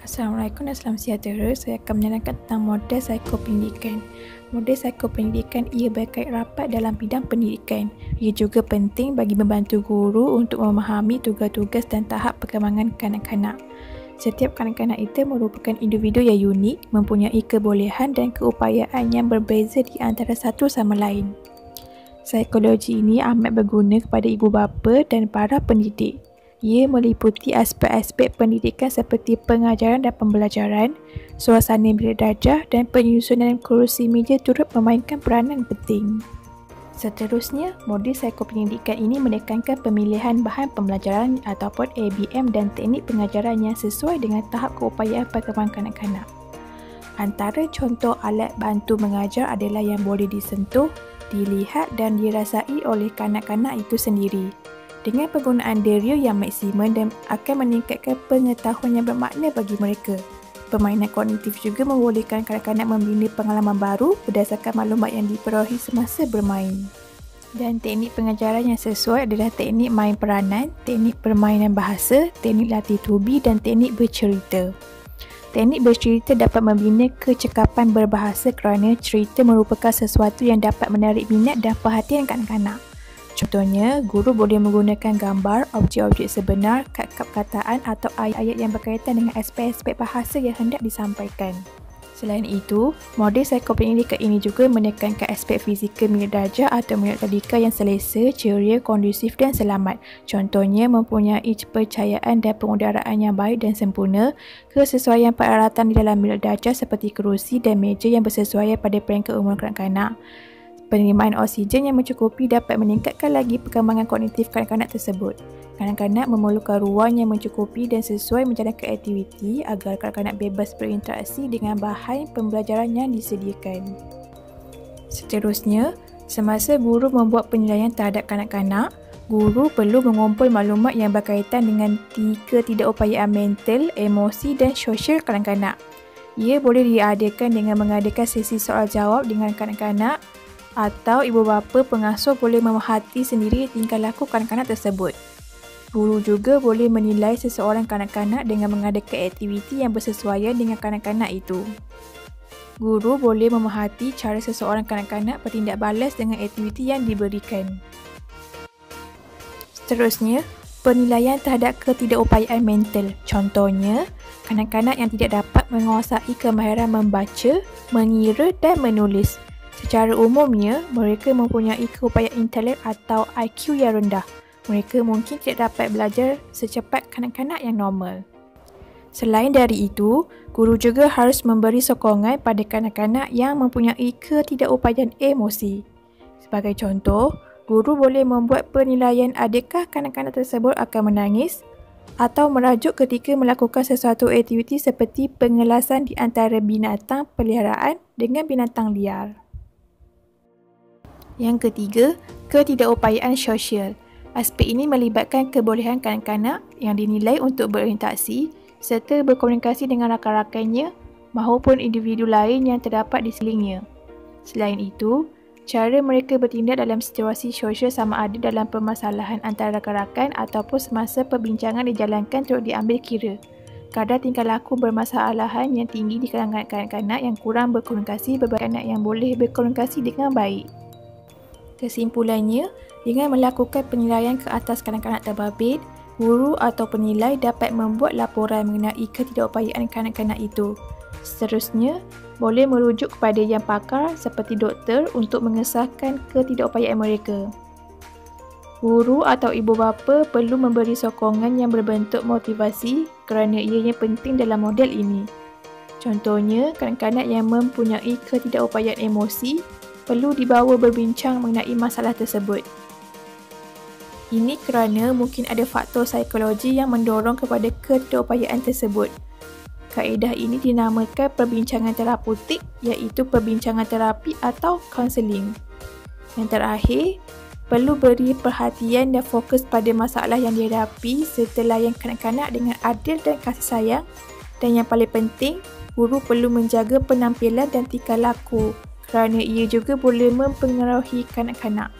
Assalamualaikum dan salam sejahtera. Saya akan menerangkan tentang model psikopendidikan. Model psikopendidikan ia berkait rapat dalam bidang pendidikan. Ia juga penting bagi membantu guru untuk memahami tugas-tugas dan tahap perkembangan kanak-kanak. Setiap kanak-kanak itu merupakan individu yang unik, mempunyai kebolehan dan keupayaan yang berbeza di antara satu sama lain. Psikologi ini amat berguna kepada ibu bapa dan para pendidik. Ia meliputi aspek-aspek pendidikan seperti pengajaran dan pembelajaran, suasana bilik darjah dan penyusunan kerusi meja turut memainkan peranan penting. Seterusnya, model psikopendidikan ini menekankan pemilihan bahan pembelajaran ataupun ABM dan teknik pengajaran yang sesuai dengan tahap keupayaan perkembangan kanak-kanak. Antara contoh alat bantu mengajar adalah yang boleh disentuh, dilihat dan dirasai oleh kanak-kanak itu sendiri. Dengan penggunaan deria yang maksimum dan akan meningkatkan pengetahuan yang bermakna bagi mereka. Permainan kognitif juga membolehkan kanak-kanak membina pengalaman baru berdasarkan maklumat yang diperolehi semasa bermain. Dan teknik pengajaran yang sesuai adalah teknik main peranan, teknik permainan bahasa, teknik latih tubi dan teknik bercerita. Teknik bercerita dapat membina kecekapan berbahasa kerana cerita merupakan sesuatu yang dapat menarik minat dan perhatian kanak-kanak. Contohnya, guru boleh menggunakan gambar, objek-objek sebenar, kad-kad perkataan atau ayat-ayat yang berkaitan dengan aspek-aspek bahasa yang hendak disampaikan. Selain itu, model psikopendidikan ini juga menekankan aspek fizikal bilik darjah atau bilik tadika yang selesa, ceria, kondusif dan selamat. Contohnya, mempunyai percayaan dan pengudaraan yang baik dan sempurna, kesesuaian peralatan di dalam bilik darjah seperti kerusi dan meja yang bersesuaian pada peringkat umur kanak-kanak. Penerimaan oksigen yang mencukupi dapat meningkatkan lagi perkembangan kognitif kanak-kanak tersebut. Kanak-kanak memerlukan ruang yang mencukupi dan sesuai menjalankan aktiviti agar kanak-kanak bebas berinteraksi dengan bahan pembelajaran yang disediakan. Seterusnya, semasa guru membuat penilaian terhadap kanak-kanak, guru perlu mengumpul maklumat yang berkaitan dengan ketidakupayaan mental, emosi dan sosial kanak-kanak. Ia boleh diadakan dengan mengadakan sesi soal jawab dengan kanak-kanak atau ibu bapa pengasuh boleh memerhati sendiri tingkah laku kanak-kanak tersebut. Guru juga boleh menilai seseorang kanak-kanak dengan mengadakan aktiviti yang bersesuaian dengan kanak-kanak itu. Guru boleh memerhati cara seseorang kanak-kanak bertindak balas dengan aktiviti yang diberikan. Seterusnya, penilaian terhadap ketidakupayaan mental. Contohnya, kanak-kanak yang tidak dapat menguasai kemahiran membaca, mengira dan menulis. Secara umumnya, mereka mempunyai keupayaan intelek atau IQ yang rendah. Mereka mungkin tidak dapat belajar secepat kanak-kanak yang normal. Selain dari itu, guru juga harus memberi sokongan pada kanak-kanak yang mempunyai ketidakupayaan emosi. Sebagai contoh, guru boleh membuat penilaian adakah kanak-kanak tersebut akan menangis atau merajuk ketika melakukan sesuatu aktiviti seperti pengelasan di antara binatang peliharaan dengan binatang liar. Yang ketiga, ketidakupayaan sosial. Aspek ini melibatkan kebolehan kanak-kanak yang dinilai untuk berinteraksi serta berkomunikasi dengan rakan-rakannya maupun individu lain yang terdapat di sekelilingnya. Selain itu, cara mereka bertindak dalam situasi sosial sama ada dalam permasalahan antara rakan-rakan ataupun semasa perbincangan dijalankan turut diambil kira. Kadar tingkah laku bermasalahan yang tinggi di kalangan kanak-kanak yang kurang berkomunikasi berbanding kanak yang boleh berkomunikasi dengan baik. Kesimpulannya, dengan melakukan penilaian ke atas kanak-kanak terbabit, guru atau penilai dapat membuat laporan mengenai ketidakupayaan kanak-kanak itu. Seterusnya, boleh merujuk kepada yang pakar seperti doktor untuk mengesahkan ketidakupayaan mereka. Guru atau ibu bapa perlu memberi sokongan yang berbentuk motivasi kerana ianya penting dalam model ini. Contohnya, kanak-kanak yang mempunyai ketidakupayaan emosi perlu dibawa berbincang mengenai masalah tersebut. Ini kerana mungkin ada faktor psikologi yang mendorong kepada ketidakupayaan tersebut. Kaedah ini dinamakan perbincangan terapeutik iaitu perbincangan terapi atau kaunseling. Yang terakhir, perlu beri perhatian dan fokus pada masalah yang dihadapi serta layan kanak-kanak dengan adil dan kasih sayang. Dan yang paling penting, guru perlu menjaga penampilan dan tingkah laku kerana ia juga boleh mempengaruhi kanak-kanak.